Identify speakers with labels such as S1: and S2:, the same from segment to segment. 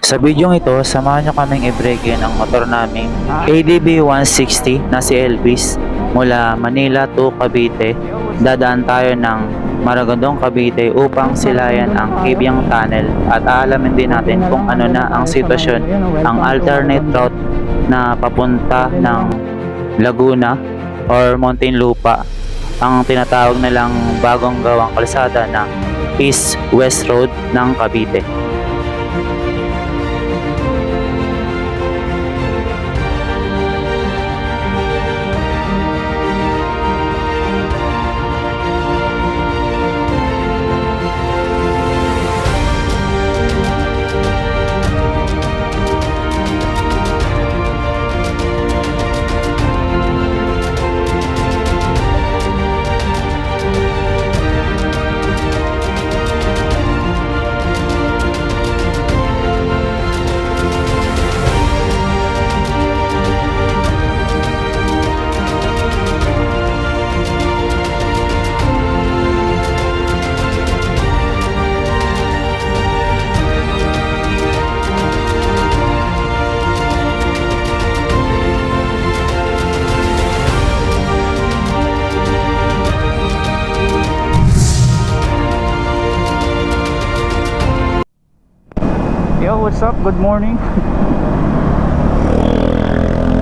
S1: Sa bidyong ito, samahan nyo kaming i-break-in ang motor naming ADB 160 na si Elvis mula Manila to Cavite. Dadaan tayo ng Maragondong, Cavite upang silayan ang Kibyang Tunnel at aalamin din natin kung ano na ang sitwasyon, ang alternate route na papunta ng Laguna or Muntinlupa, ang tinatawag nilang bagong gawang kalsada na East-West Road ng Cavite.
S2: Yo, what's up? Good morning.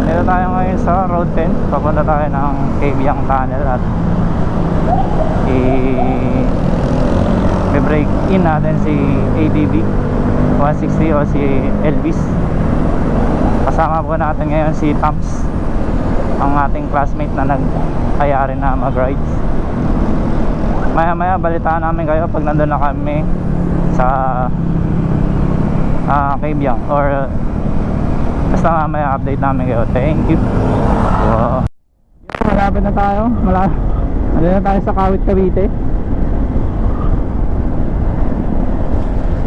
S2: Dito tayo ngayon sa Road 10. Papunta tayo ng Kibyang Tunnel at i-break in natin si ADB 160 o si Elvis. Kasama po natin ngayon si Tams, ang ating classmate na nag-ayari na mag-rides. Maya-maya balitaan namin kayo pag nandun na kami sa Kibyang or basta mamaya update namin kayo. Thank you. Wow. Malapit na tayo. Malapit na tayo sa Kawit, Cavite.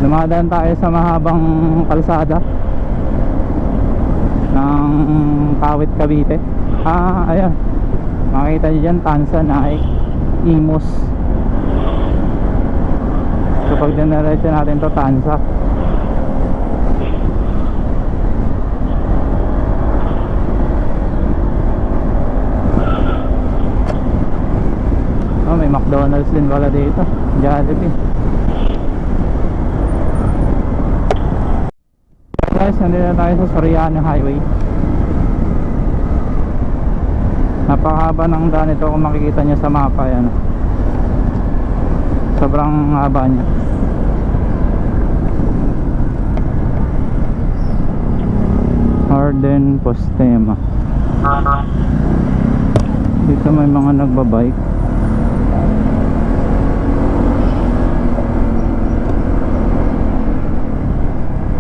S2: Dumadaan tayo sa mahabang kalsada ng Kawit, Cavite. Ayan, makikita nyo dyan Tansa na Imos. So pag dinaretso natin to Tansa. May McDonald's din pala dito, Jollibee. Guys, nandito na tayo sa Soriano Highway. Napakahaba ng daan ito kung makikita nyo sa mapa. Yan, sobrang haba niya. Arden Postema. Dito may mga nagbabike.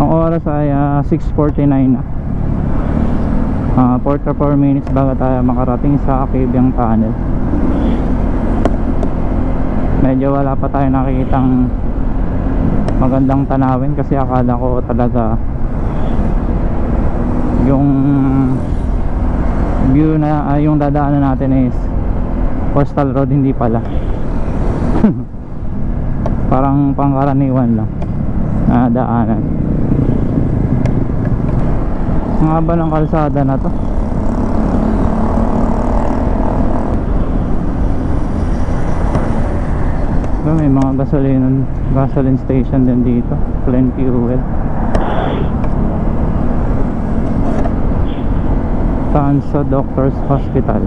S2: Ang oras ay 6:49 na. 4 minutes bago tayo makarating sa Kibyang Tunnel. Medyo wala pa tayo nakikitang magandang tanawin kasi akala ko talaga yung view na yung dadaanan natin is coastal road, hindi pala. Parang pangkaraniwan lang na daanan. Ang haba ng kalsada na to. May mga gasoline station din dito. Plenty fuel. Tansa Doctors Hospital.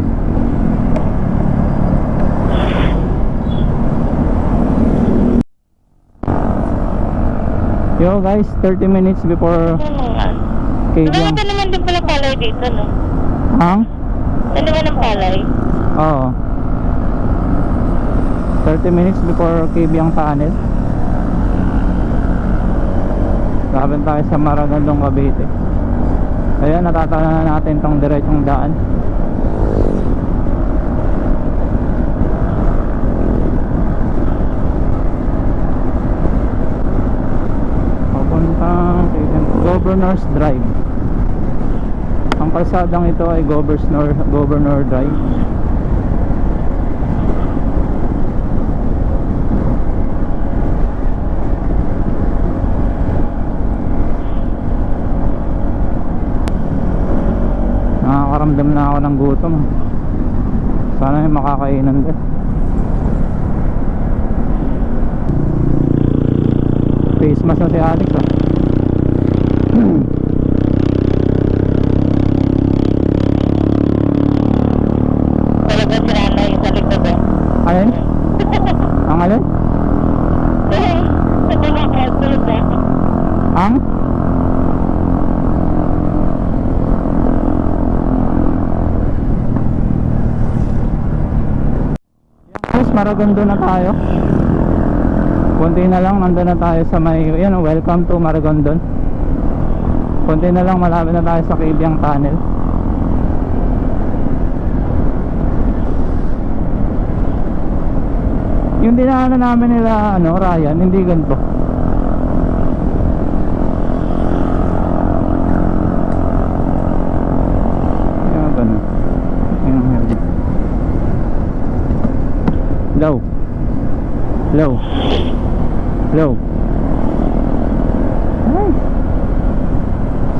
S2: Yo guys, 30 minutes before Kibyang.
S3: Ito naman din pala palay dito, no?
S2: Hang?
S3: Ito naman ang palay.
S2: Oo. 30 minutes before Kibyang Tunnel. Laban tayo sa Maragondong, Cavite. Ayan, natatala na natin tong diretsong daan. Papuntang Governor's Drive. Ang kalsadang ito ay Governor Drive. Nakakaramdam na ako ng gutom. Sana yung makakainan din. Face mask na si Alex ah.
S3: Talaga sila na yung sa likod eh.
S2: Ayun? Ang alin?
S3: Sabi nga kaya tulog na.
S2: Ang? Guys, Maragondo na tayo. Konti na lang, nandun na tayo sa may, yan, welcome to Maragondon. Konti na lang, malapit na tayo sa Kibyang Tunnel. Yung dinaanan namin nila, ano, Ryan, hindi ganito. Yan, ganun. Yan, yan. Low. Low. Low. Ay.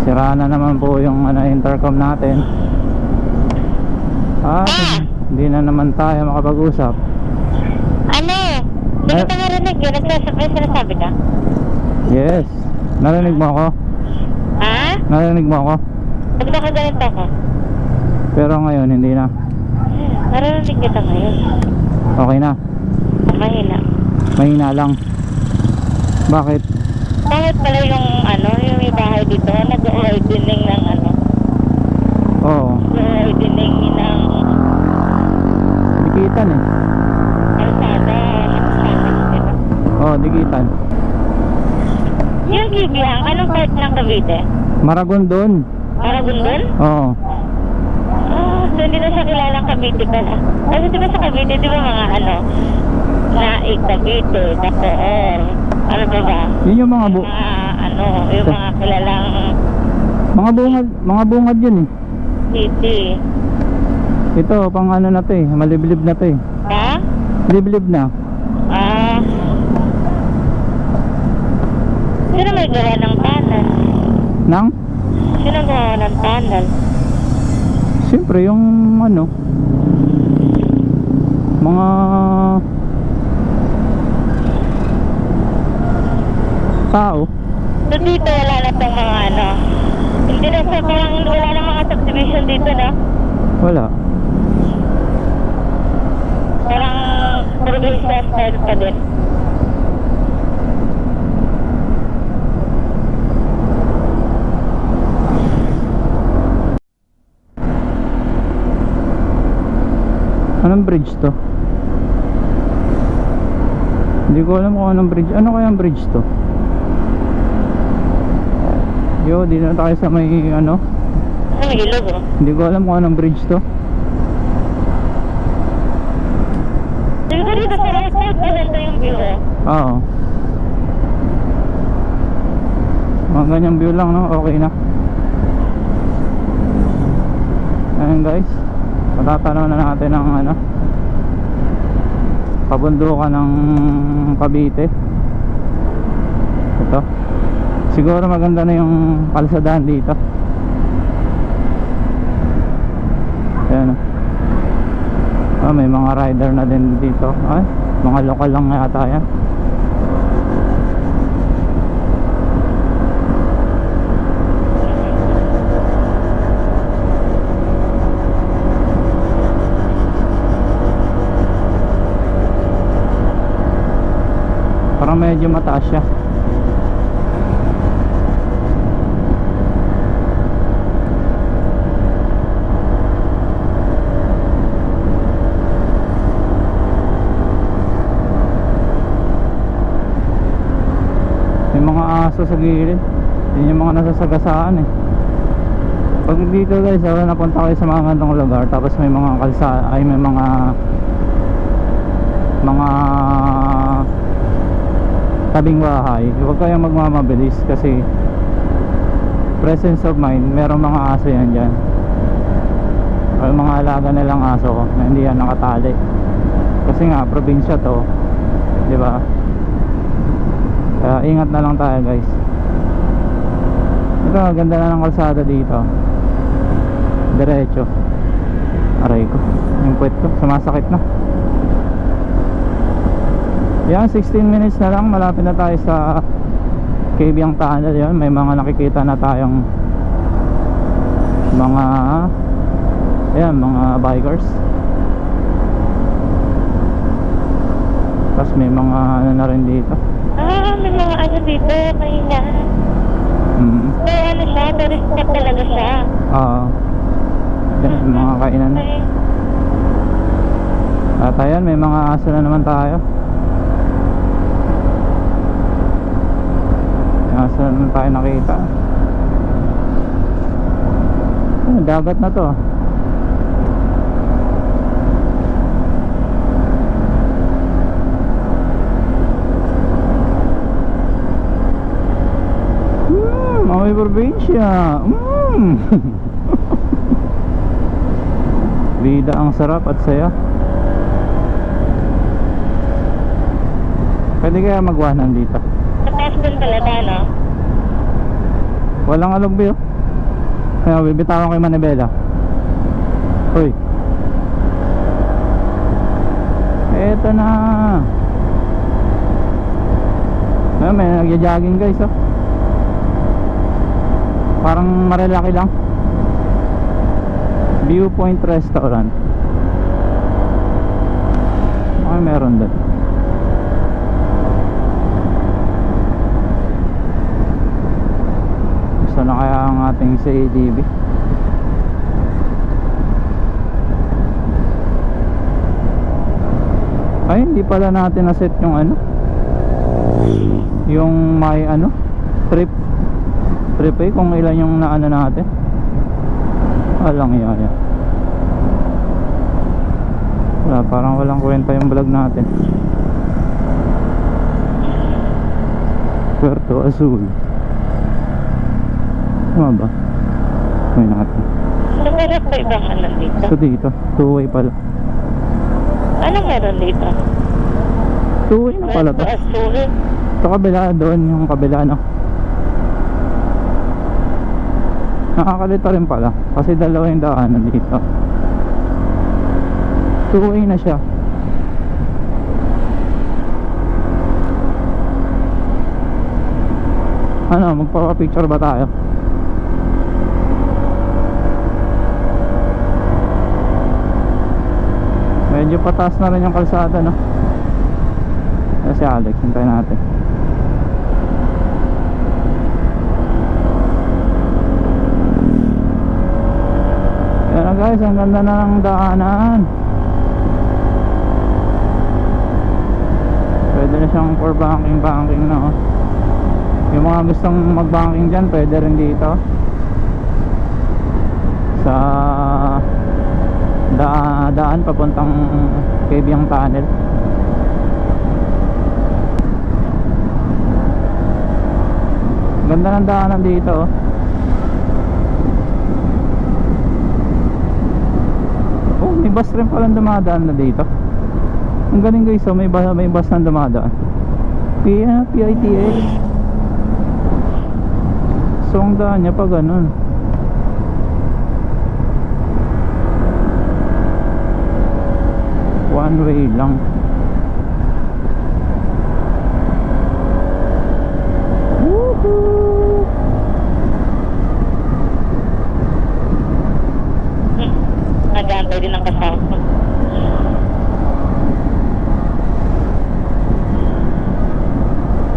S2: Sira na naman po yung ano, intercom natin. Hindi na naman tayo makapag-usap.
S3: Ano? Hindi kita narinig yun. Nagsasabay sinasabi ka?
S2: Yes. Narinig mo ako?
S3: Ha?
S2: Narinig mo ako?
S3: Nagkakaganito ako.
S2: Pero ngayon hindi na.
S3: Narinig kita ngayon.
S2: Okay na.
S3: Mahina.
S2: Mahina lang. Bakit?
S3: Bakit pala yung ano, yung may bahay dito, nag-widening ng ano?
S2: Oo.
S3: Nag-widening ng
S2: Dikitan eh.
S3: kalsada, dito.
S2: Oo, dikitan.
S3: Yung Kibyang, anong part ng Cavite?
S2: Maragondon.
S3: Maragondon?
S2: Oo.
S3: Ah, so hindi na siya kilalang Cavite pala. Kasi di ba sa Cavite, di ba mga ano, Naik, Cavite, Bacoor, ano ba ba?
S2: Yun yung mga
S3: Ano, yung mga kilalang
S2: mga bungad yun eh.
S3: city.
S2: Ito, pang ano na to eh. Maliblib na to eh.
S3: Ha?
S2: Liblib na.
S3: Ah. Sino may gawa ng tunnel?
S2: Nang?
S3: Sino gawa ng tunnel?
S2: Siyempre yung ano, mga tao.
S3: So dito wala na tong mga ano. Hindi na sa parang wala na mga subdivision dito na.
S2: Wala.
S3: Parang provincial style pa din.
S2: Anong bridge to? Hindi ko alam kung anong bridge. Ano kaya ang bridge to? Yo, di na tayo sa may ano.
S3: Ano may ilog oh?
S2: Hindi ko alam kung anong bridge to.
S3: Dito dito sa right side, ganito yung view oh.
S2: Oo. Mga ganyang view lang, no? Okay na. Ayan guys, matatanaw na natin ang ano, kabundukan ng Cavite. Ito. Siguro maganda na yung kalsadahan dito. Ayan. May mga rider na din dito. Ay, mga lokal lang yata yan. Parang medyo mataas siya. May mga aso sa gilid. Yun yung mga nasasagasaan eh. Pag dito guys, napunta kayo sa mga gantong lugar, tapos may mga may mga tabing bahay, huwag kayong magmamabilis kasi presence of mind, merong mga aso yan dyan, o mga alaga nilang aso na hindi yan nakatali kasi nga probinsya to, di ba? Kaya ingat na lang tayo guys. Ito, ganda na ng kalsada dito. Diretso. Aray ko. Yung puwet ko, sumasakit na. Yan, 16 minutes na lang. Malapit na tayo sa Cabiang Tunnel. Yan, may mga nakikita na tayong mga mga bikers. Tapos may mga ano na rin dito.
S3: May mga ano dito, kanina. So, ano siya, tourist spot talaga siya.
S2: Oo. Yan, mga kainan.
S3: Okay.
S2: At ayan, may mga aso na naman tayo. May aso na naman tayo nakita. Dagat na to. May probinsya. Bida ang sarap at saya. Pwede kaya magwanan dito?
S3: Mataas doon talaga, no?
S2: Walang alugbi oh. Kaya bibitawan kay Manibela. Hoy. Eto na. May nagja-jogging guys oh. Parang malalaki lang. Viewpoint Restaurant. Okay, meron doon. Gusto na kaya ang ating CADV? Ay, hindi pala natin na-set yung ano, yung may ano, trip kung ilan yung naano natin. Walang yan. Wala, parang walang kwenta yung vlog natin. Puerto Azul. Tama ba? May natin.
S3: So, meron pa ibang ano dito?
S2: So dito, two-way pala.
S3: Ano meron dito?
S2: Two-way na pala to.
S3: Azul.
S2: Ito kabila, doon yung kabila no. Nakakalito rin pala kasi dalawa yung daanan dito. Two-way na siya. Ano, magpapapicture ba tayo? Medyo pataas na rin yung kalsada no. Kasi Alex, hintayin natin. Yan na guys, ang ganda na ng daanan. Pwede na siyang for banking na oh. Yung mga gustong mag-banking dyan, pwede rin dito sa daan papuntang Cabiang Tunnel. Ganda ng daanan dito oh. May bus rin palang dumadaan na dito. Ang galing guys oh, may bus na dumadaan. PITX. So ang daan niya pa ganun. One way lang. Woohoo!
S3: Nag-aantay din ang kasama.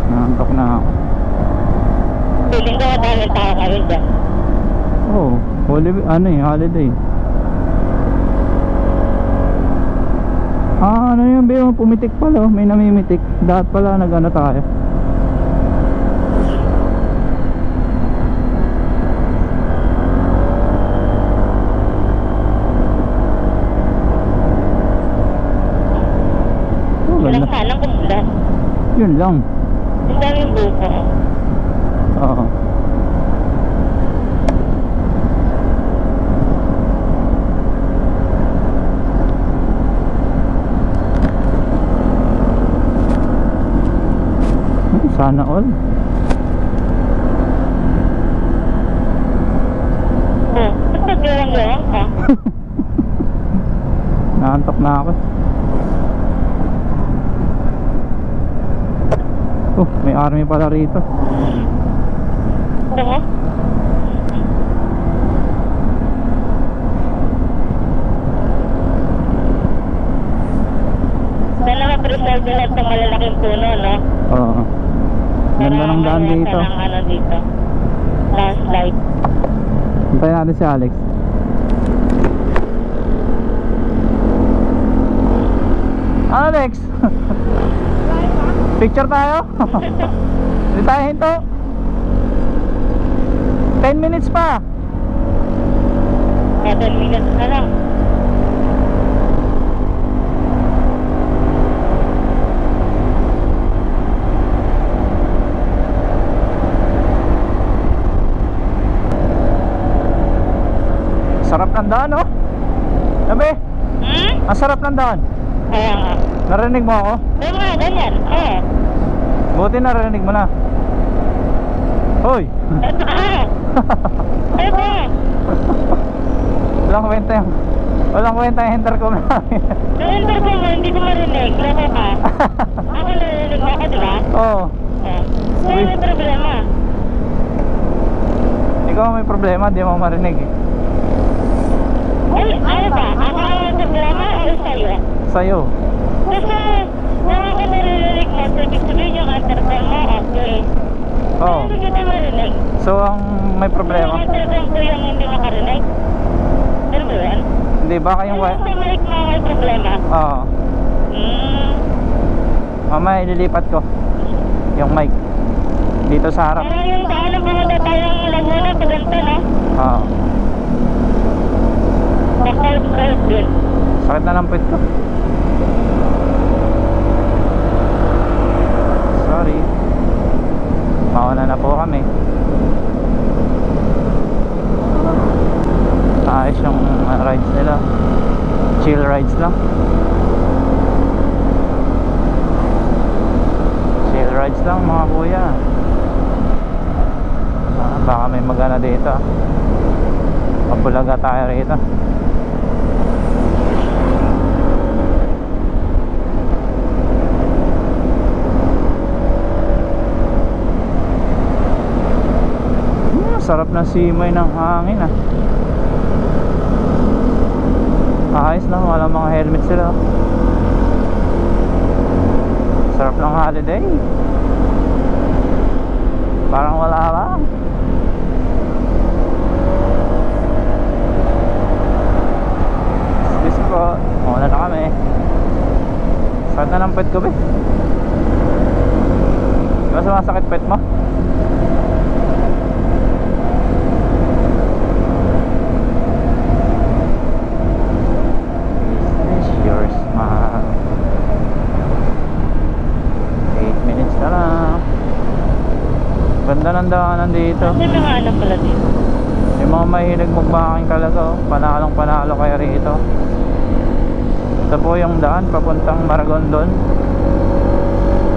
S2: Naantok na ako.
S3: Feeling ko madaming tao ngayon dyan.
S2: Oh, holiday. Ano yung biyo, pumitik pala oh. May namimitik. Dapat pala nag-ano tayo. Oh,
S3: Walang
S2: ganda.
S3: sanang kumulan.
S2: Yun lang.
S3: Ang daming buko.
S2: Oo. Sana all.
S3: Ba't nagawang gawang?
S2: Inaantok na ako. May army pala rito.
S3: Oo. Sana ma-preserve lahat ng malalaking puno, no?
S2: Oo. Ganda ng daan
S3: Para
S2: dito.
S3: ng ano dito. Landslide.
S2: Hintayin natin si Alex. Alex! Picture tayo? Hindi tayo hinto. 10 minutes pa.
S3: 7 minutes na lang.
S2: Sarap ng daan, oh. Sabi, ang sarap ng daan.
S3: Kaya nga.
S2: Narinig mo ako?
S3: Kaya nga, ganyan. Oo.
S2: Buti narinig mo na. Hoy!
S3: Ito ka. Ito ka.
S2: Walang kwenta yung intercom namin.
S3: Yung intercom mo, hindi ko marinig. Loko ka. Ako narinig mo ako, di ba?
S2: Oo.
S3: Kaya may problema.
S2: Ikaw may problema, di mo marinig eh.
S3: Ay, ano ba? Ako ang may problema o sa'yo?
S2: Sa'yo.
S3: Kasi, yung ako narinig mo, so ibig sabihin yung intercom mo, okay.
S2: Oo.
S3: Hindi kita marinig.
S2: So ang may problema.
S3: Yung intercom ko yung hindi makarinig. Ano ba yan?
S2: Hindi, baka yung
S3: Yung sa mic mo may problema.
S2: Oo. Mamaya ililipat ko yung mic dito sa harap.
S3: Parang yung daan ng pumunta tayong Laguna, paganta, no?
S2: Oo.
S3: Nakal-curve din.
S2: Sakit na ng puwit ko. Sorry. Mauna na po kami. Ayos yung rides nila. Chill rides lang. Chill rides lang mga kuya. Baka may magana dito. Pabulaga tayo rito. Sarap ng simoy ng hangin ah. Ayos lang, walang mga helmet sila. Sarap ng holiday. Parang wala lang. Excuse po, muna na kami. Sakit na ng pet ko ba? Diba sumasakit pet mo? Ganda ng daanan dito.
S3: Kasi mga anak pala dito.
S2: Yung mga mahilig magbaking talaga, oh. Panalong panalo kaya rito. Ito po yung daan papuntang Maragondon,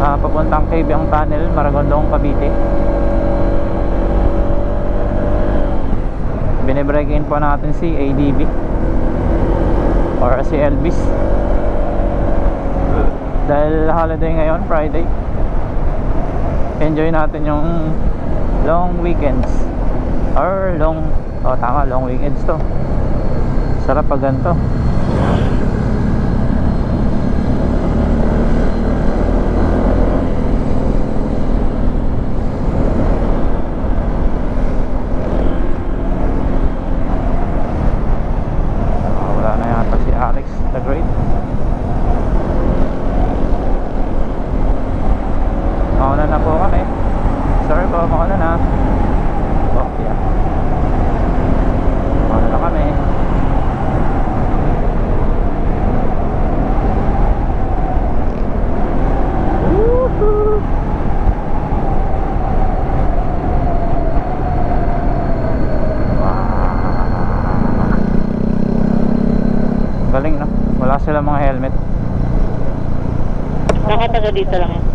S2: papuntang Cabiang Tunnel, Maragondon, Cavite. Binibreak-in po natin si ADB or si Elvis dahil holiday ngayon, Friday. Enjoy natin yung long weekends or long weekends to. Sarap pag ganito. Wala na yata si Alex the Great. Mauna na po kami. Sorry po, mauna na. Oh, yeah. Mauna na kami. Woohoo! Wow. Galing, no? Wala silang mga helmet.
S3: Nakataga dito lang yan.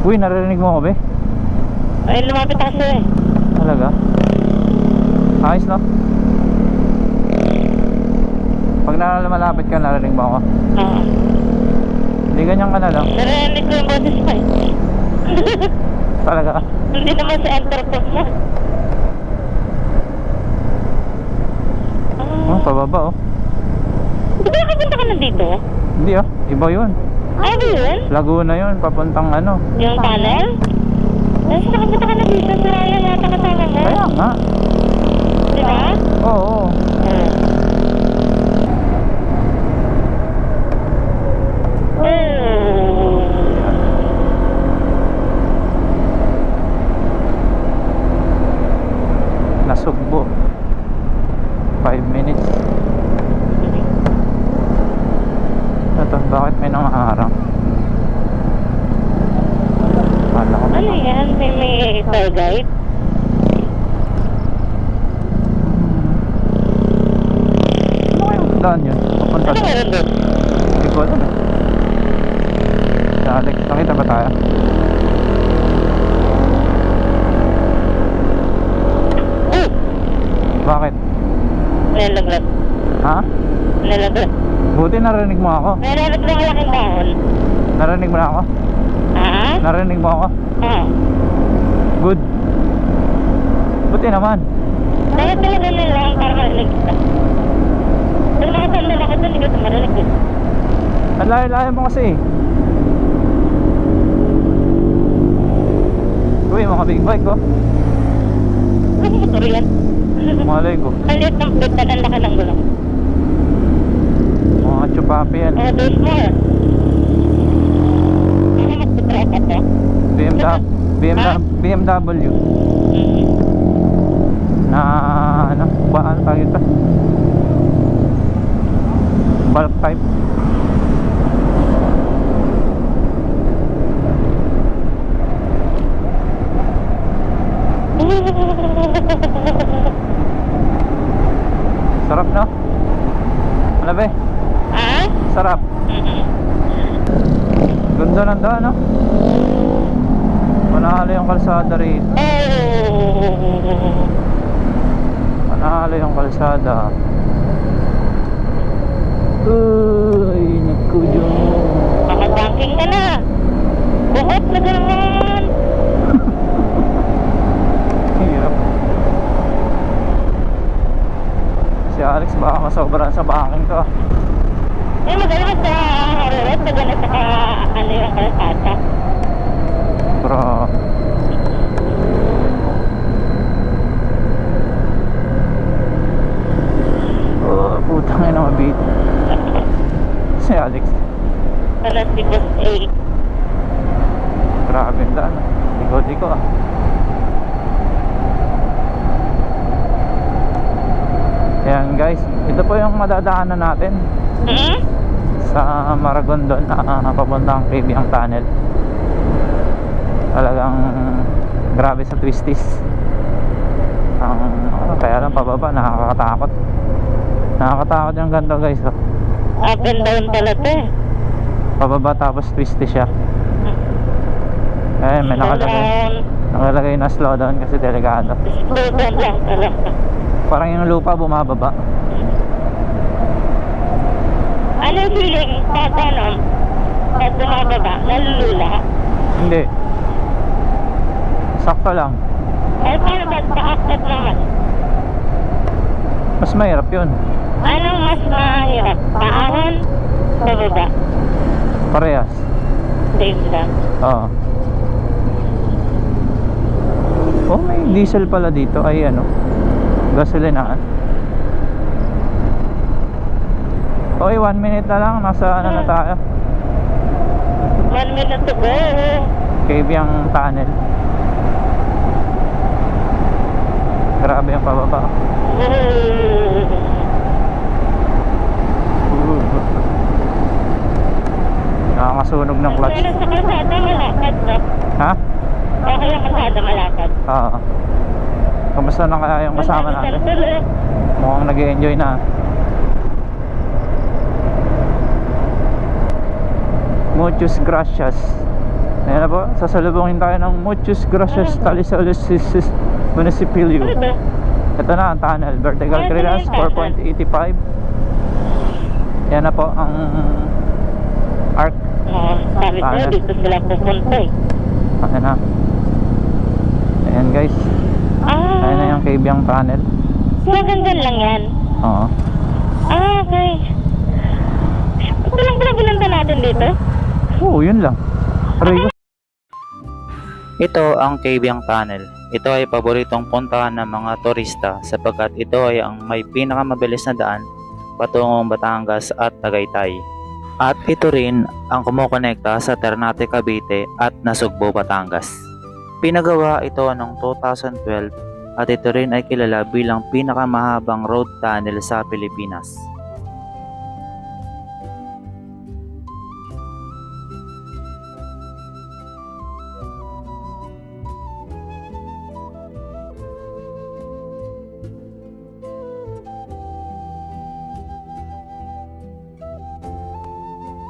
S2: Uy, narinig mo ako be?
S3: Ay, lumapit ako sa'yo eh.
S2: Talaga? Ayos no? Pag malapit ka, narinig mo ako.
S3: Oo.
S2: Hindi ganyan ka na lang.
S3: Narinig ko yung boses mo eh.
S2: Talaga.
S3: Hindi naman sa enterprise mo.
S2: Oh, pababa oh.
S3: Di ba nakapunta ka na dito?
S2: Hindi ah, iba yun.
S3: Ay, ba yun?
S2: Laguna yun, papuntang ano.
S3: Yung tunnel? Nasa nakapunta ka na dito, si Ryan yata kasama mo.
S2: Kaya nga.
S3: Di ba?
S2: Oo. Nasugbo. 5 minutes. Ito, bakit may nangaharang? Kala ko
S3: Ano yan? May tour guide?
S2: Ano kayong daan yun? Papunta
S3: Ano
S2: doon.
S3: meron doon?
S2: Hindi ko alam eh. Alex, nakita ba tayo? Bakit?
S3: Nalaglag.
S2: Ha?
S3: Nalaglag.
S2: Buti narinig mo ako.
S3: Nalaglag ng malaking dahon.
S2: Narinig mo na ako?
S3: Ah?
S2: Narinig mo ako?
S3: Oo.
S2: Good. Buti naman.
S3: Dapat talaga lang para marinig kita. Kung nakasandal ako doon, hindi ko ito marinig eh.
S2: Ang layo-layo mo kasi. Uy, mga big bike oh.
S3: Ano motor yan?
S2: Malay ko.
S3: Ang liit ng plate na laki ng gulong.
S2: Mga chupapi yan.
S3: Oh, there's more. Ano magpitrap ito?
S2: BMW. Na ano, baan tawag ito? Bulk type. Sarap no? Ano ba?
S3: Ah?
S2: Sarap. Ganda ng daan no? Panalo yung kalsada rito.
S3: Oh.
S2: Panalo yung kalsada. Uy, naku dyan.
S3: Makabanking ka na. Buhot na gano'n.
S2: Hirap. Si Alex baka masobran sa banking to.
S3: Eh, magaling sa harurot. Magaling sa ano yung kalsada.
S2: Bro. Oh, putang ina mabit. Si Alex.
S3: Para si Boss A.
S2: Grabe ang daan. Liko-liko ah. Ayan guys, ito po yung madadaanan natin
S3: Hmm?
S2: sa Maragondon na papuntang Kibiang Tunnel. Talagang grabe sa twisties. Kaya lang pababa, nakakatakot. Nakakatakot yung ganito guys oh.
S3: Up and down pala ito eh.
S2: Pababa tapos twisty siya. Eh, may nakalagay na slow down kasi delikado.
S3: Slow down lang pala.
S2: Parang yung lupa bumababa.
S3: Ano yung feeling? Tatanong? At bumababa? Nalulula?
S2: Hindi. Sakto lang.
S3: Eh, paano ba? Paakit naman.
S2: Mas mahirap yun.
S3: Anong mas mahirap? Paahon? Pababa?
S2: Parehas.
S3: Same lang.
S2: Oo. Oh, may diesel pala dito. Ay ano, gasolinaan. Okay, 1 minute na lang. Nasa ano na tayo?
S3: 1 minute to go.
S2: Kibiang Tunnel. Grabe yung pababa. Nakakasunog ng clutch.
S3: Pero sa kalsada malakad, no?
S2: Ha?
S3: Okay yung kalsada malakad.
S2: Oo. Kamusta na kaya yung kasama natin? Mukhang nag-enjoy na. Muchos gracias. Ayan na po, sasalubungin tayo ng Muchos gracias Talisalis Municipio.
S3: Ano ba?
S2: Ito na ang tunnel, vertical clearance 4.85. Yan na po ang arc.
S3: Sabi ko,
S2: Paano?
S3: dito sila pupunta eh.
S2: Ayan na. Ayan guys. Ayan na yung Kabyang Tunnel.
S3: So hanggang lang yan.
S2: Oo.
S3: Okay. Ito lang pala binanta natin dito?
S2: Oo, yun lang. Aray ko.
S1: Ito ang Kabyang Tunnel. Ito ay paboritong puntahan ng mga turista sapagkat ito ay ang may pinakamabilis na daan patungong Batangas at Tagaytay. At ito rin ang kumukonekta sa Ternate, Cavite at Nasugbo, Batangas. Pinagawa ito noong 2012 at ito rin ay kilala bilang pinakamahabang road tunnel sa Pilipinas.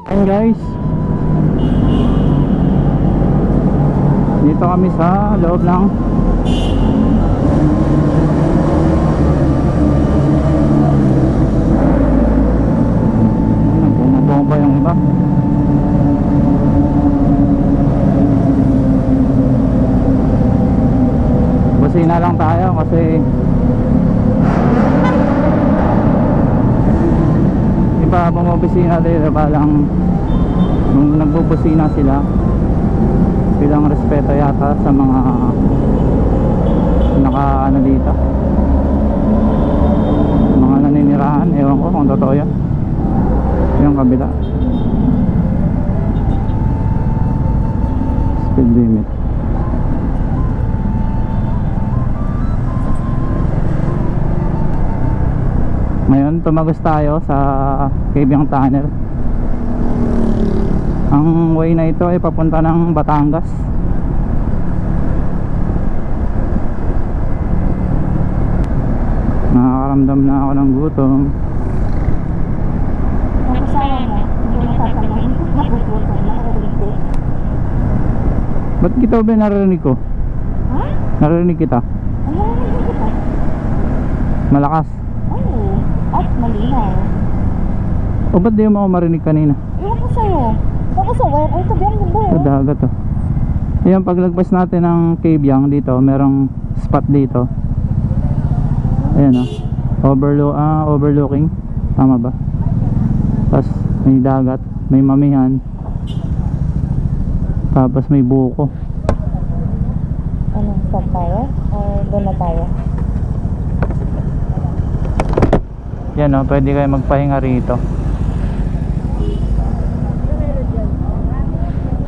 S2: Ayan guys, dito kami sa loob ng bumabomba yung iba. Busina lang tayo kasi iba bumabusina dito ba lang nung nagbubusina sila bilang respeto yata sa mga naka ano dito, mga naninirahan. Ewan ko kung totoo yan. Yung kabila speed limit. Ngayon tumagos tayo sa Kabyang Tunnel. Ang way na ito ay papunta ng Batangas. Nakakaramdam na ako ng gutom.
S3: Nakasama mo. Hindi mo sasabihin. Napupunta na ako dito.
S2: Ba't kita ba narinig ko?
S3: Ha?
S2: Narinig kita?
S3: Ano na kita?
S2: Malakas.
S3: Oo. At malinaw.
S2: O ba't di mo ako marinig kanina?
S3: Ewan ko sa'yo. Baka sa wire. Ay, tabi ang ganda
S2: Sa dagat to. Ayan, paglagpas natin ng Kabyang dito, merong spot dito. Ayan o. Overlooking. Tama ba? Tapos may dagat, may mamihan. Tapos may buko.
S3: Ano, stop tayo? Or doon na tayo?
S2: Yan o, pwede kayo magpahinga rito.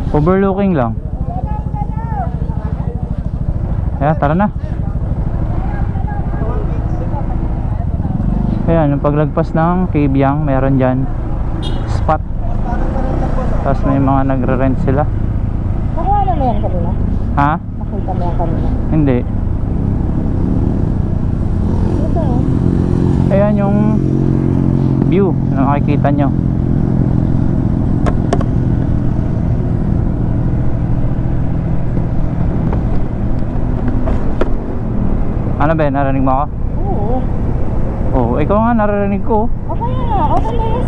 S2: Overlooking lang. Ayan, tara na. Ayan, yung paglagpas ng Kabyang, meron dyan spot. Tapos may mga nagre-rent sila.
S3: Nakuha na yan kanina?
S2: Ha?
S3: Nakita mo yan kanina?
S2: Hindi.
S3: Ito eh.
S2: Ayan yung view na makikita nyo. Ano ba, narinig mo ako?
S3: Oo.
S2: Oo, ikaw nga naririnig ko.
S3: Okay na. Okay na yung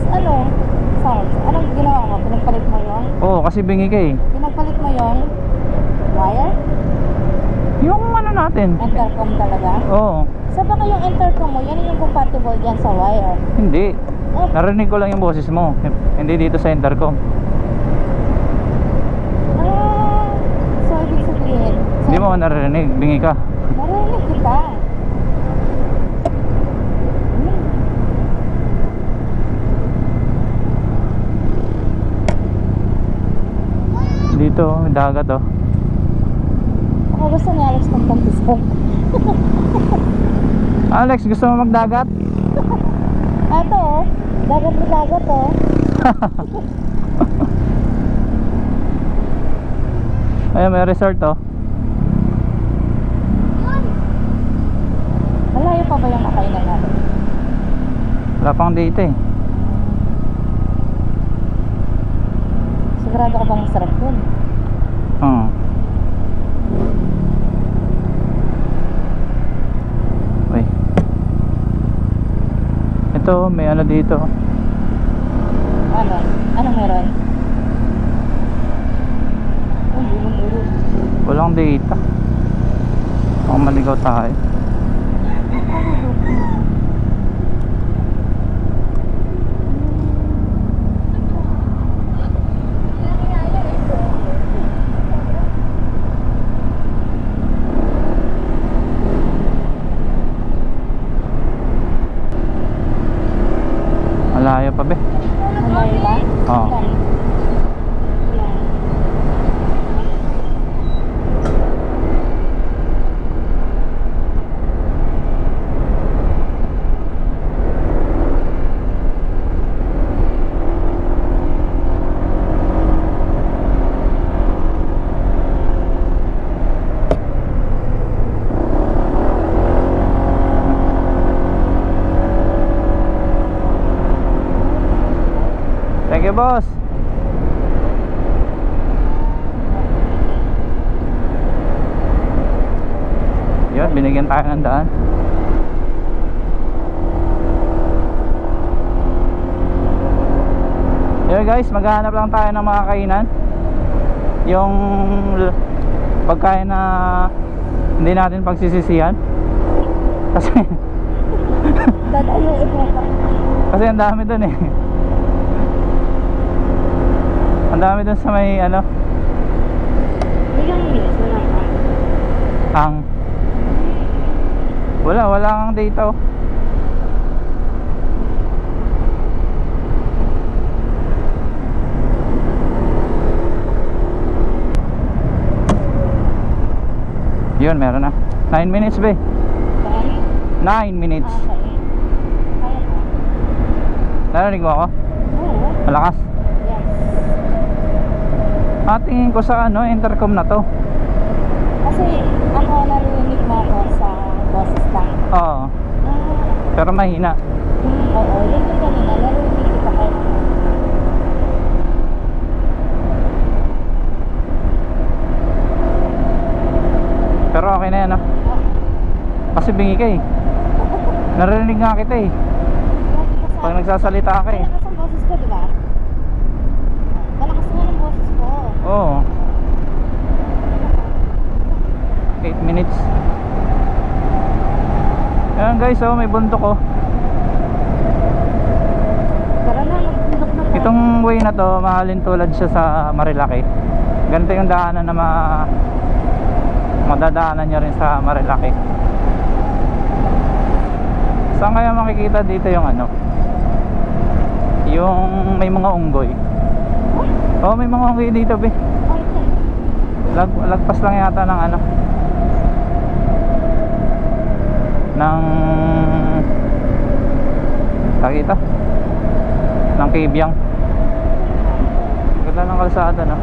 S3: sounds. Anong ginawa mo? Pinagpalit mo yung?
S2: Oo, kasi bingi ka eh.
S3: Pinagpalit mo yung wire?
S2: Yung ano natin.
S3: Intercom talaga?
S2: Oo,
S3: Sa baka yung intercom mo, yan yung compatible dyan sa wire.
S2: hindi.
S3: Oh,
S2: Narinig ko lang yung boses mo. Hindi dito sa intercom.
S3: so ibig sabihin,
S2: Hindi mo ako naririnig, bingi ka.
S3: narinig kita.
S2: Dito, may dagat oh.
S3: Ako gusto ni Alex ng pantisok.
S2: Alex, gusto mo magdagat?
S3: Ato oh, dagat na dagat oh.
S2: Ayan, may resort oh.
S3: Malayo pa ba yung kakainan natin?
S2: Wala pang date eh.
S3: Sigurado ka bang masarap yun?
S2: Oo. Uy. Ito, may ano dito.
S3: Meron. Anong meron? Oh, yun ang meron.
S2: Walang data. Baka maligaw tayo. Malayo pa be.
S3: Malayo ba?
S2: Oo. Thank you, boss. Yun, binigyan tayo ng daan. Yun guys, maghahanap lang tayo ng mga kainan. Yung pagkain na hindi natin pagsisisihan. Kasi
S3: Dadayuin mo pa.
S2: kasi ang dami dun eh. Ang dami dun sa may ano,
S3: Ilang minutes na lang pa.
S2: ang wala kang data oh. Yun, meron na 9 minutes be.
S3: Saan?
S2: 9 minutes.
S3: Okay. Kaya pa.
S2: Narinig mo ako?
S3: Oo.
S2: Malakas.
S3: Yes.
S2: Tingin ko sa ano, intercom na to.
S3: Kasi ako narinig mo ako sa boses lang.
S2: Oo, pero mahina.
S3: Oo, yun yung kanina. Narinig kita kayo.
S2: Pero okay na yan ah. Kasi bingi ka eh. Narinig nga kita eh. Pag nagsasalita ka eh.
S3: Malakas ang boses ko, di ba? Malakas nga ang boses ko.
S2: Oo. 8 minutes. Ayan guys, oh, may bundok oh.
S3: Tara na, magbundok na tayo.
S2: Itong way na to, mahalin tulad siya sa Marilaki. Ganito yung daanan na madadaanan nyo rin sa Marilaki. Saan kaya makikita dito yung ano? Yung may mga unggoy. Oh, may mga unggoy dito be. Lagpas lang yata ng ano, ng takita ng Kibyang. Ganda ng kalsada no.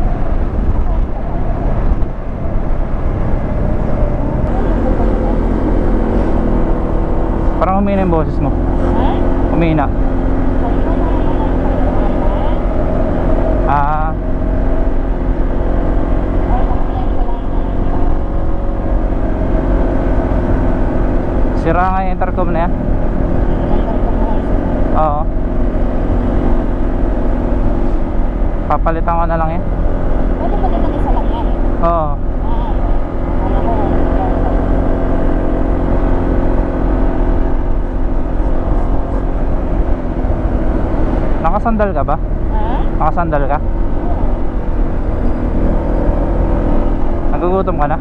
S2: Parang humina yung boses mo.
S3: Ha?
S2: Humina. Ah, sira nga yung intercom na yan. Oo. Papalitan ko na lang yan.
S3: Pwede ba din isa lang yan?
S2: Oo.
S3: Ano ko?
S2: Nakasandal ka ba?
S3: Ha?
S2: Nakasandal ka? Nagugutom ka na?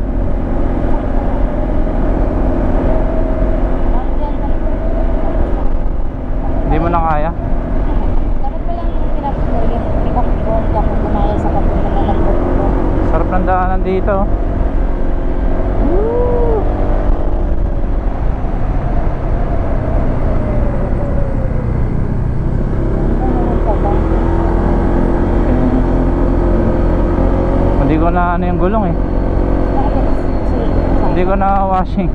S2: Hindi mo na kaya?
S3: Dapat pa lang pick up ko. Hindi ako gumaya sa papunta na lang ko.
S2: Sarap ng daanan dito. Hindi ko na ano yung gulong eh. Hindi ko na washing.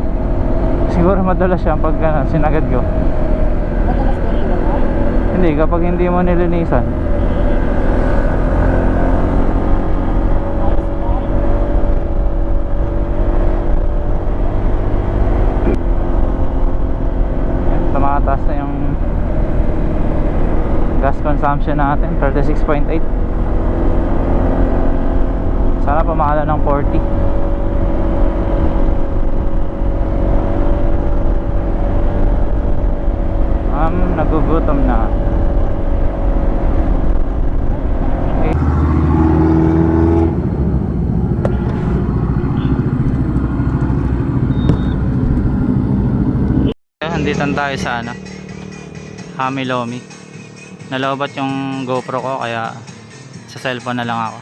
S2: Siguro madalas siya pag sinagad ko.
S3: Madalas din ito mo?
S2: Hindi, kapag hindi mo nilinisan. Tumataas na yung gas consumption natin 36.8. Sana pumalo ng 40. Nagugutom na. Okay. Andito tayo sa Hamilomi. Nalobat yung GoPro ko kaya sa cellphone na lang ako.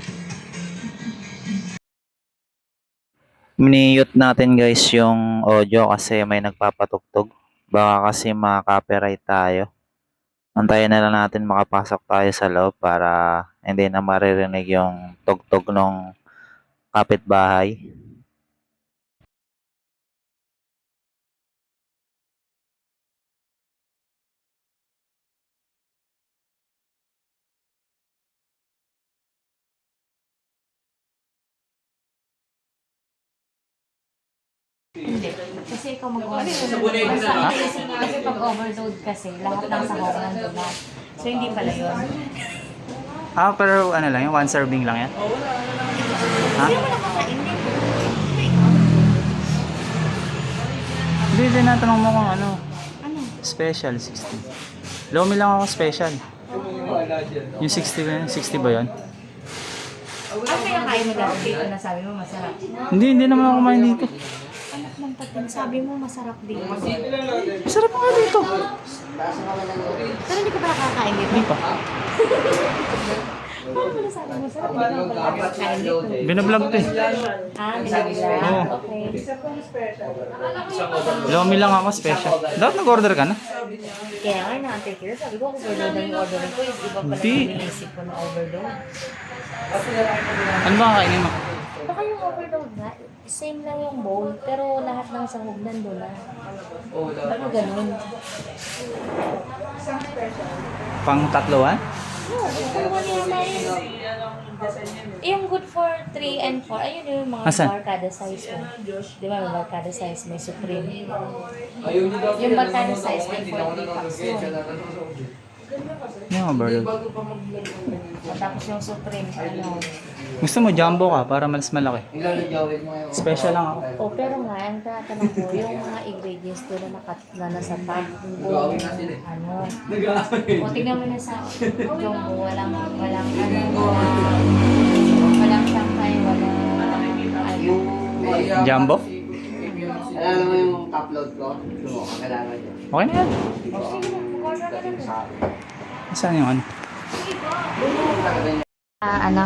S1: Minute natin guys yung audio kasi may nagpapatugtog. Baka kasi ma-copyright tayo. Antayin na lang natin makapasok tayo sa loob para hindi na maririnig yung tugtog ng kapitbahay.
S4: Hindi. Kasi ikaw mag-overload. Kasi pag overload kasi, lahat ng sahog nandun na. So, hindi pala yun.
S2: Pero ano lang, yung one serving lang yan? Ha?
S4: Hindi mo nakakain din.
S2: Hindi, natanong mo kung
S4: Ano?
S2: special 60. Lomi lang ako special. Yung 60 ba yun? 60 ba yun?
S4: Ano kaya kain mo dati dito na sabi mo masarap?
S2: Hindi naman ako kumain dito.
S4: Anak ng patin, sabi mo masarap dito.
S2: Masarap nga dito.
S4: Pero hindi ka ba nakakain dito?
S2: Hindi pa.
S4: Paano mo nasabi mo masarap? Hindi ka ba nakakain dito?
S2: Binablog to eh.
S4: Binabila.
S2: Oo.
S4: Okay.
S2: Lomi lang ako special. Dapat nag-order ka na?
S4: Kaya nga na-antay ko. Sabi ko, overload ang orderin ko. Is iba pala
S2: Hindi.
S4: yung inisip ko na overload.
S2: Ano ba ang kainin mo?
S4: Baka yung overload nga, same lang yung bowl, pero lahat ng sahog nandun na. Ano ganun?
S2: Pang tatluan?
S4: No, yung one naman yung good for 3 and 4, ayun yung mga
S2: Asan?
S4: barkada size mo. Di ba may barkada size, may Supreme. Yung barkada size, may 40 packs yun.
S2: Yung overload.
S4: Tapos yung Supreme, ano.
S2: Gusto mo jumbo ka para mas malaki? Special lang ako.
S4: Oh, pero nga, ang tatanong ko, yung mga ingredients doon na nasa top, kung ano. O, tignan mo na sa jumbo, walang sangkay, walang ano.
S2: Jumbo?
S5: Alam mo yung upload ko? Kailangan dyan.
S2: Okay na yan.
S4: O, sige na, mag-order ka na.
S2: Saan yung ano?
S4: Ano?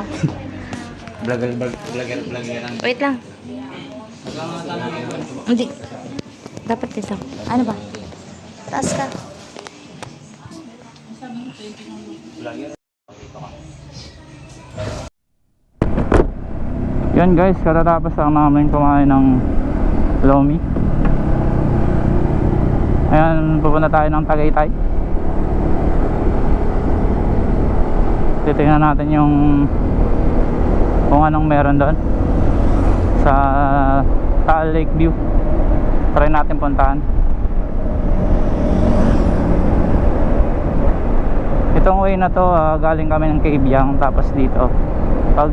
S2: Vlogger lang.
S4: Wait lang. Hindi. Dapat isa. Ano ba? Taas ka.
S2: Yan guys, katatapos lang namin kumain ng Lomi. Ayan, pupunta tayo ng Tagaytay. Titingnan natin yung kung anong meron doon sa Taal Lake View. Try natin puntahan. Itong way na to, galing kami ng Cabiang, tapos dito pag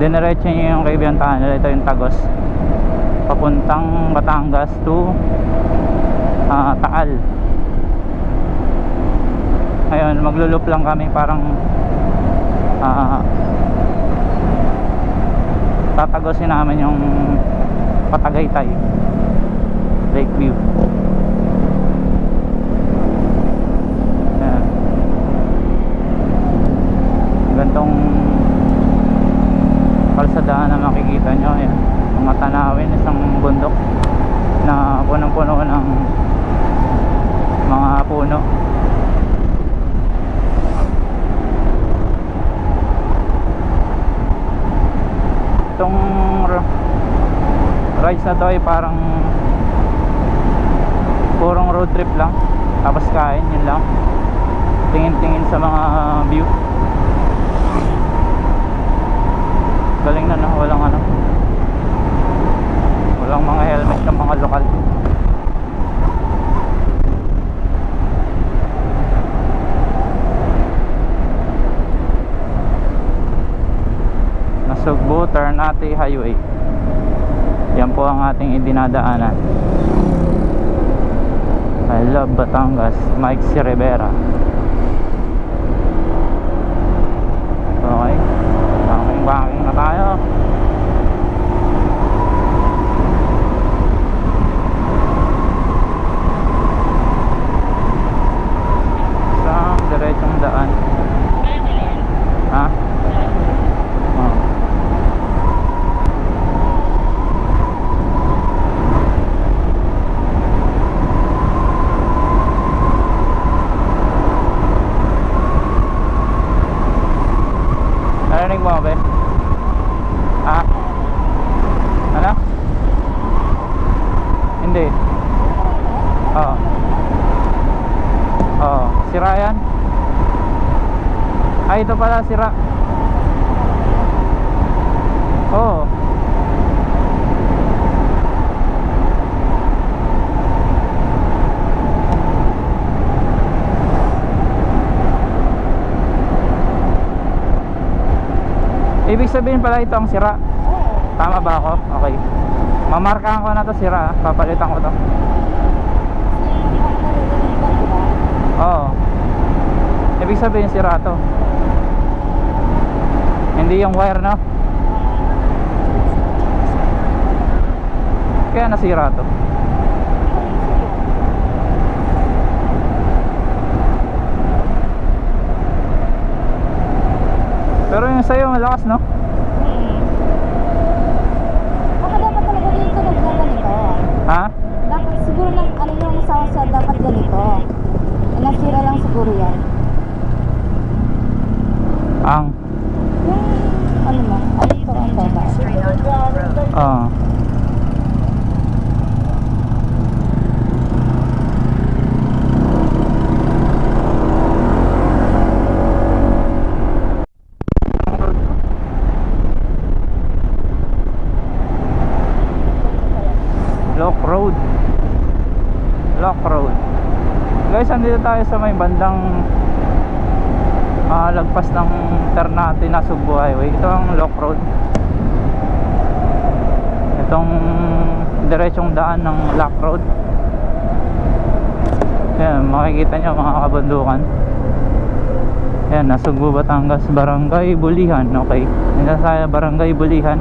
S2: diniretso nyo yung Cabiang Tunnel, ito yung Tagos papuntang Batangas to Taal. Ngayon maglulup lang kami, parang tatagosin namin yung Patagaytay Lake View. Ayan. Gantong kalsadaan na makikita nyo. Ayan. Mga tanawin, isang bundok na punong-puno ng mga puno. Itong rides na to ay parang purong road trip lang, tapos kain, yun lang, tingin-tingin sa mga view. Galing na, walang walang mga helmet ng mga lokal. highway. Yan po ang ating idinadaanan. I love Batangas, Mike C. Rivera. Okay, banking na tayo. Isang diretsong daan. Ha? Oh. Narinig mo ba? Ha? Ano? Hindi. Oo. Oo. Sira yan? Ay, ito pala sira. Oo. Ibig sabihin pala ito ang sira. Tama ba ako? Okay. Mamarkahan ko na to sira. Papalitan ko to. Oo. Ibig sabihin sira to. Hindi yung wire, no? Kaya nasira to. Pero yung sa'yo malakas, no?
S4: Baka dapat talaga dito nagkaganito.
S2: Ha?
S4: Dapat siguro lang, ano yung sa dapat ganito. Nasira lang siguro yan.
S2: Ang
S4: Yung, ano mo, ano ito ang baba.
S2: Ah. Lock Road. Lock Road. Guys, andito tayo sa may bandang lagpas ng Ternate na Subo Highway. Ito ang Lock Road. Itong diretsong daan ng Lock Road. Yan, makikita nyo mga kabundukan. Yan, Nasugbu, Batangas, Barangay Bulihan. Okay, nasa sa Barangay Bulihan.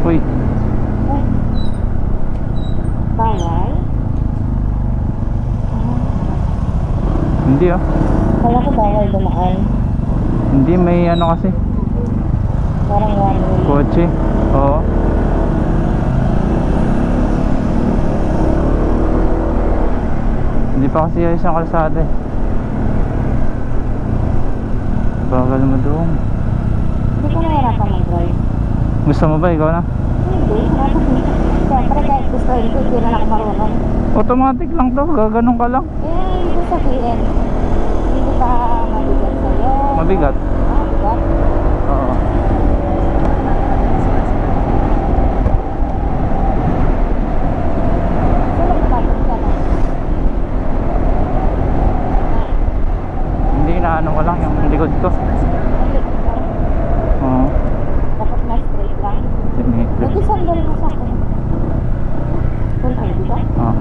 S2: Uy,
S4: Bawal?
S2: hindi ah.
S4: Kala ko bawal dumaan.
S2: Hindi, may ano kasi
S4: Parang one way.
S2: kotse. Oo. Hindi pa kasi ayos ang kalsada eh. Bagal mo doon.
S4: Hindi ko nahirapan mag-drive.
S2: Gusto mo ba? Ikaw na?
S4: Hindi. Siyempre kahit gustuin ko, hindi na ako marunong.
S2: Automatic lang to. Gaganong ka lang.
S4: Eh, hindi sabihin. Hindi ka mabigat sa'yo.
S2: Mabigat.
S4: Ah, bigat?
S2: Oo.
S4: So, nagtatapos ka na.
S2: Hindi na ano ko lang yung likod ko.
S4: Ang likod ka.
S2: Oo.
S4: Dapat na straight lang.
S2: Sinipin.
S4: Lagi sandal mo sa akin. Full ID ba?
S2: Oo.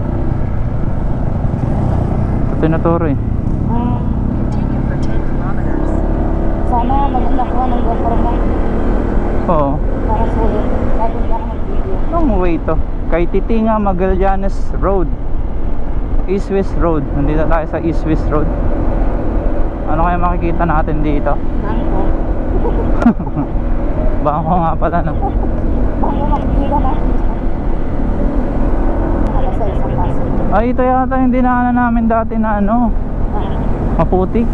S2: Ito tinuturo eh.
S4: Ah. Sana mag-nakuha ng GoPro mo
S2: Oo.
S4: para sulit. Kahit hindi ako mag-video.
S2: Anong way to? Kay Titinga Magallanes Road, East West Road. Nandito tayo sa East West Road. Ano kaya makikita natin dito?
S4: Bangko.
S2: Bangko nga pala no.
S4: Bangko makikita natin. Hala sa isang paso.
S2: Ay, ito yata yung dinaanan namin dati na ano,
S4: Ah.
S2: maputik.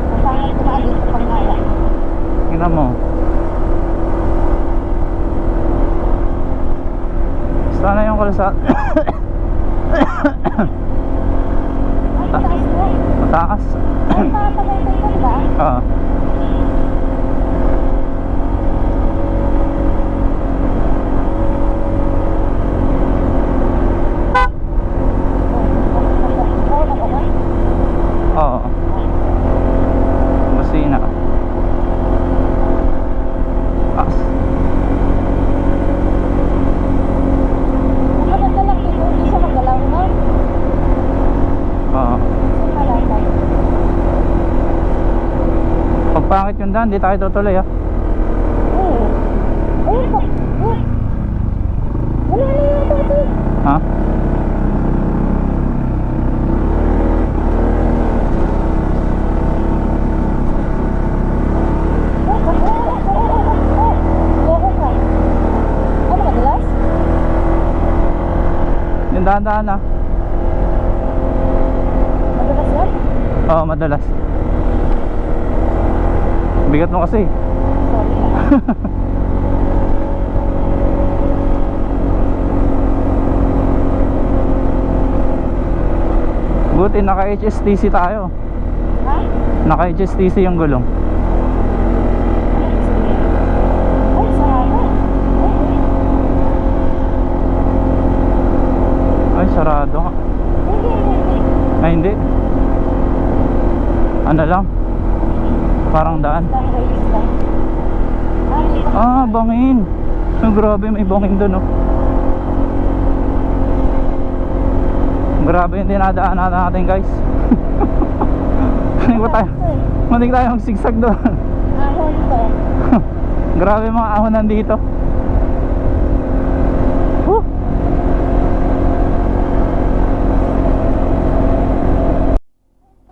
S4: Masama tumaan dito pag nala.
S2: Tingnan mo. kalsada. Mataas. Oo. Oo. Busina. Taas. Oo. Pag pangit yung daan, di tayo tutuloy, ha? Ha? Yung daan-daan, ha? Oo, madalas. Bigat mo kasi. Buti naka HSTC tayo. Naka HSTC yung gulong. Ay, sarado nga. Ay, hindi. Ano lang? Parang daan. Ah, bangin. Oh, grabe, may bangin dun, oh. Grabe yung dinadaanan natin, guys. Manig tayo magsigsag doon.
S3: Ahon to.
S2: Grabe mga ahon nandito.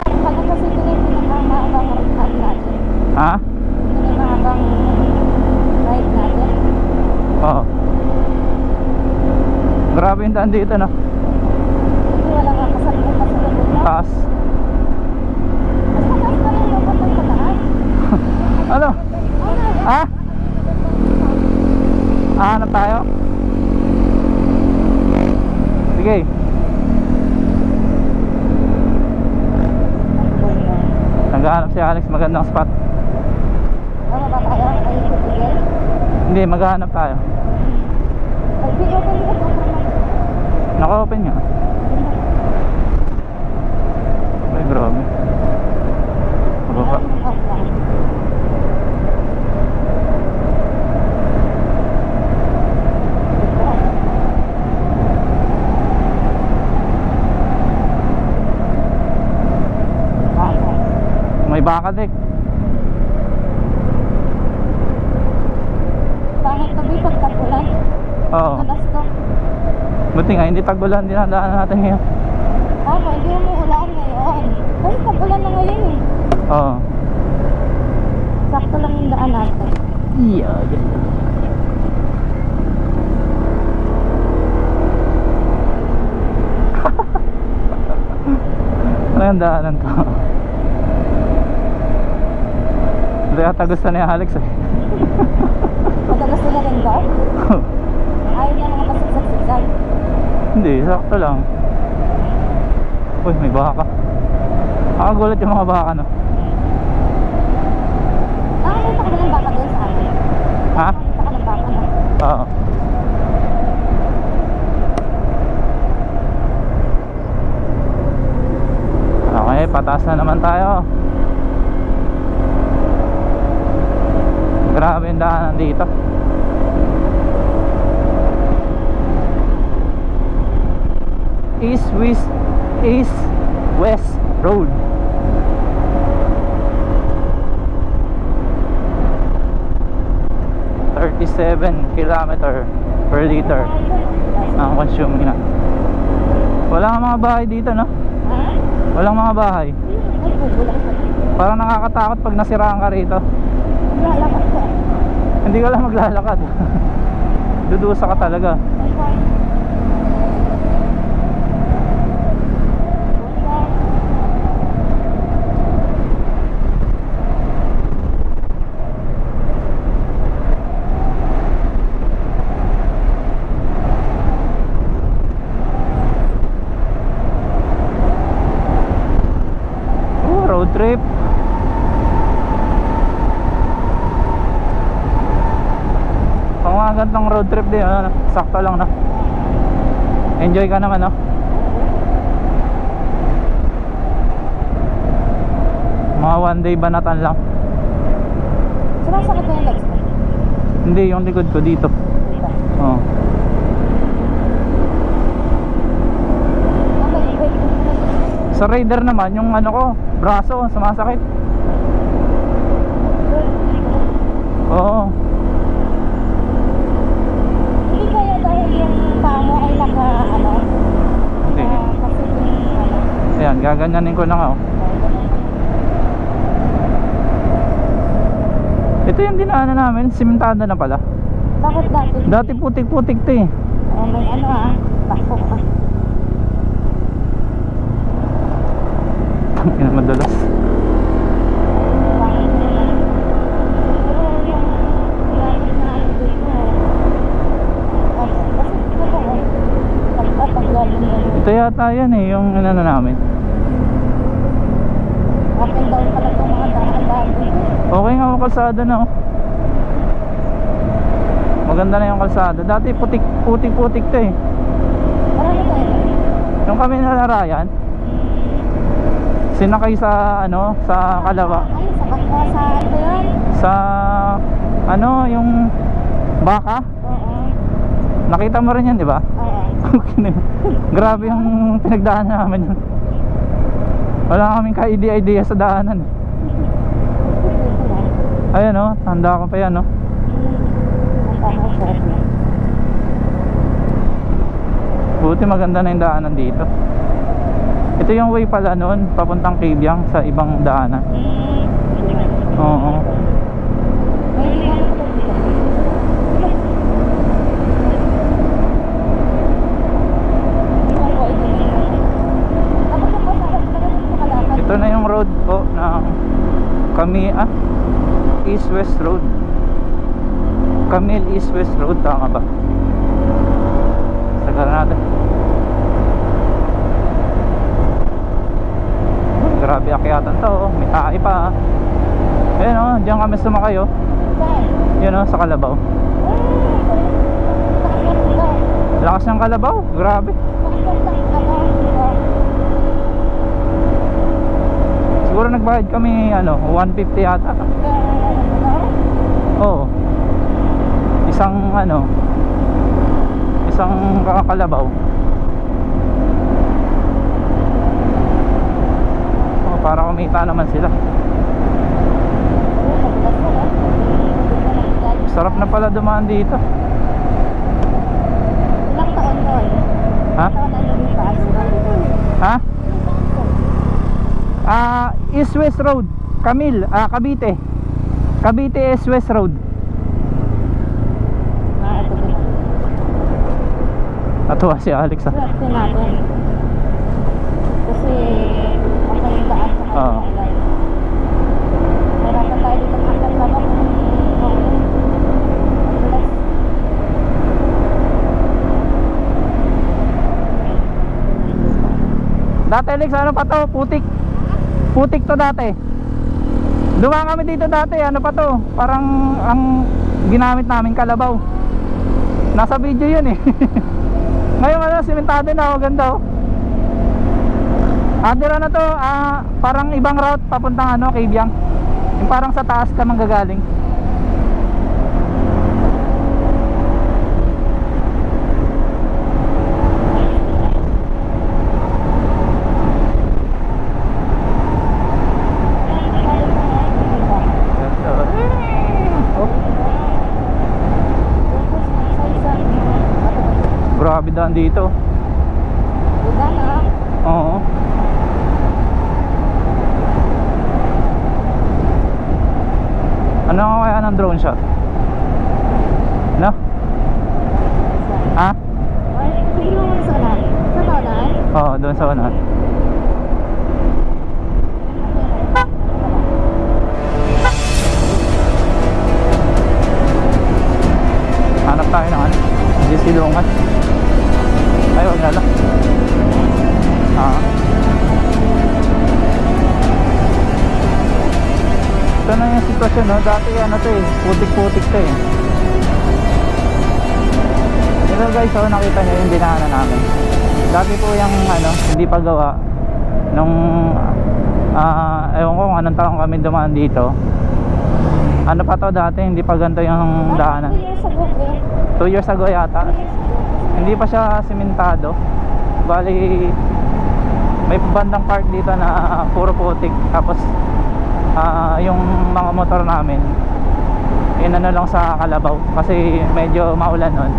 S3: Pag kasi ito yung pinakamahabang ride natin.
S2: Ha?
S3: Pinakamahabang ride natin.
S2: Oo. Grabe yung daan dito, no?
S3: Hindi wala nga kasalubong kasalubong na.
S2: Taas.
S3: Mas mataas pa rin yung kapag mataas.
S2: Ano? Ha? Hanap tayo? Sige. Naghahanap si Alex, magandang spot.
S3: Ano ba tayo? Ay, tutigil?
S2: Hindi, maghahanap tayo.
S3: Ay, di open ka to.
S2: Naka-open nga. Ay, grabe. Pababa. May baka, Dek.
S3: Pangit to ba pag tagulan?
S2: Oo.
S3: Matas to.
S2: Buti nga, hindi tagulan din ang daan natin ngayon.
S3: Tama, hindi mo ulan ngayon. Kasi tagulan na ngayon eh.
S2: Oo.
S3: Sakto lang yung daan natin.
S2: Iya, ganda. Ano yung daanan ko? Hindi ata gusto na yung Alex, eh.
S3: Madalas nila rin ba? Ayaw niya mga pasigsag-sigsag.
S2: Hindi, sakto lang. Uy, may baka. Nakagulat yung mga baka, no?
S3: Nakakita ka ba ng baka doon sa amin?
S2: Ha?
S3: Nakakita ka ng baka na.
S2: Oo. Okay, pataas na naman tayo. Grabe yung daanan dito. East West Road. km/liter ang consuming na. Walang mga bahay dito, no?
S3: Ha?
S2: Walang mga bahay.
S3: Ay, bubulang ka.
S2: Parang nakakatakot pag nasiraan ka rito.
S3: Lalakad ka.
S2: Hindi ka lang maglalakad. Dudusa ka talaga. trip. Pang mga gantong road trip din, ano, sakto lang na. Enjoy ka naman, no? Mga one day banatan lang.
S4: Sumasakit na yung legs mo?
S2: Hindi, yung likod ko dito.
S4: Dito.
S2: Oo. Sa Raider naman, yung ano ko, braso, sumasakit. Oo.
S4: Hindi kaya dahil yung paa mo ay naka, ano?
S2: Hindi.
S4: Kasi yung, ano?
S2: Ayan, gaganyanin ko na nga, oh. Ito yung dinaanan namin, simentada na pala.
S4: Bakit dati?
S2: Dati putik-putik to eh.
S4: May ano takot ka.
S2: Yan madalas.
S4: Bakit naman? Pero yung lagi na ano dito. Kasi ito ko, pagpapagaling mo.
S2: Ito yata yan eh, yung ano namin.
S4: Up and down pala itong mga daan dito.
S2: Okay nga ang kalsada na, oh. Maganda na yung kalsada. Dati putik-putik to eh.
S4: Marami tayo.
S2: Yung kami nalarayan, sinakay sa ano, sa Kalawa.
S4: Ay, sa bakwa sa ano yan?
S2: Sa ano, yung baka.
S4: Oo.
S2: Nakita mo rin yan, di ba?
S4: Oo.
S2: Grabe yung pinagdaanan namin yun. Wala kaming ka-idea sa daanan. Ayan, oh, handa ko pa yan, oh. Buti maganda na yung daanan dito. Ito yung way pala noon, papuntang Cabiang sa ibang daanan. Oo. Ito na yung road po ng East-West Road. Camille East-West Road, tama ba? Sagara natin. Grabe akyatan to, oh. May tae pa. Ayan, oh, diyan kami sumakay, oh. Yan, oh, sa Kalabaw. Lakas ng Kalabaw, grabe. Siguro nagbayad kami ano, 150 yata. Oo. Isang ano, isang Kalabaw. Oh, para kumita naman sila. Sarap na pala dumaan dito.
S4: Ilang taon doon?
S2: Ha?
S4: Taon na lumipas?
S2: Ha? East-West Road, Camille, Cavite. Cavite East-West Road.
S4: Ito din.
S2: Natuwa si Alex, ah.
S4: Swerte natin. Kasi ako yung daan sa
S2: Oo.
S4: kanila. Harapan tayo dito ng akal labak.
S2: Dati Alex, ano pa to? Putik. Putik to dati. Dumaan kami dito dati, ano pa to? Parang ang ginamit namin Kalabaw. Nasa video yun eh. Ngayon ano, simentado na, oh, ganda, oh. Dira na to, parang ibang route papuntang ano, Cabiang. Yung parang sa taas ka manggagaling. Grabe daan dito.
S4: Uda na.
S2: Oo. Ano nga kaya ng drone shot? No? Ha?
S4: Ay, tingnan mo sa unahan. Sa unahan?
S2: Oo, doon sa unahan. Hanap tayo ng ano? Hindi silungan. Ay, wag na lang. sitwasyon, no? Dati ano to eh, putik-putik to eh. Ito guys, so nakita nyo yung dinaanan namin. Dati po yung ano, hindi pa gawa nung ewan ko kung anong taong kami dumaan dito. Ano pa to dati, hindi pa ganito yung daanan. 2 years ago yata. Hindi pa siya simentado. Bali may bandang part dito na puro putik. Tapos yung mga motor namin inano lang sa kalabaw kasi medyo maulan nun.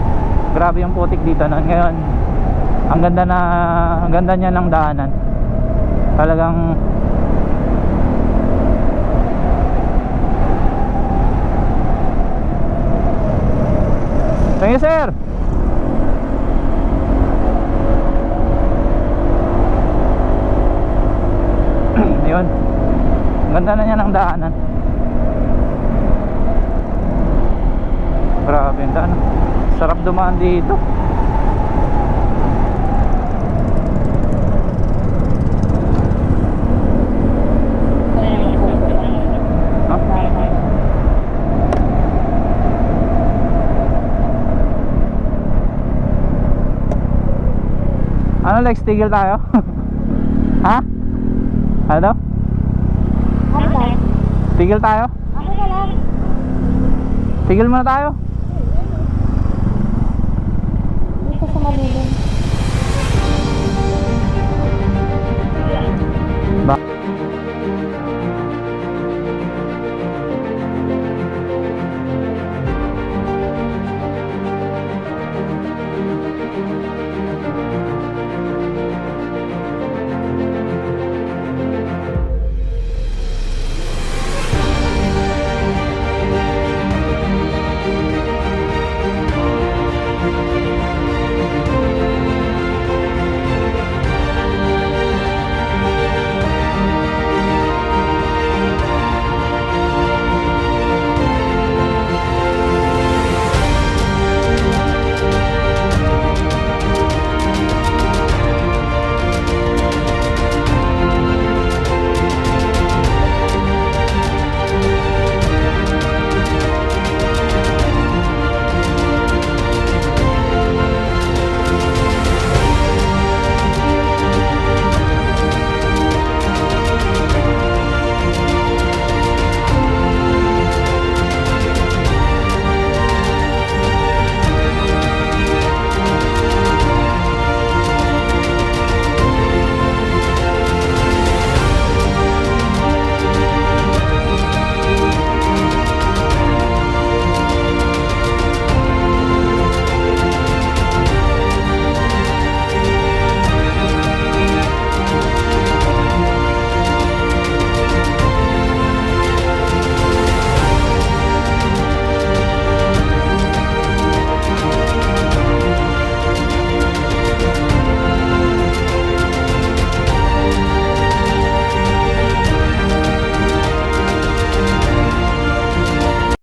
S2: Grabe yung putik dito nun. Ngayon ang ganda niya ng daanan. Talagang thank you sir. Yun, ganda na niya ng daanan. Grabe yung daanan. Sarap dumaan dito. Ano Lex, tigil tayo? Ha? Ano? Tigil tayo? Tigil muna tayo?
S4: Dito sa malilim.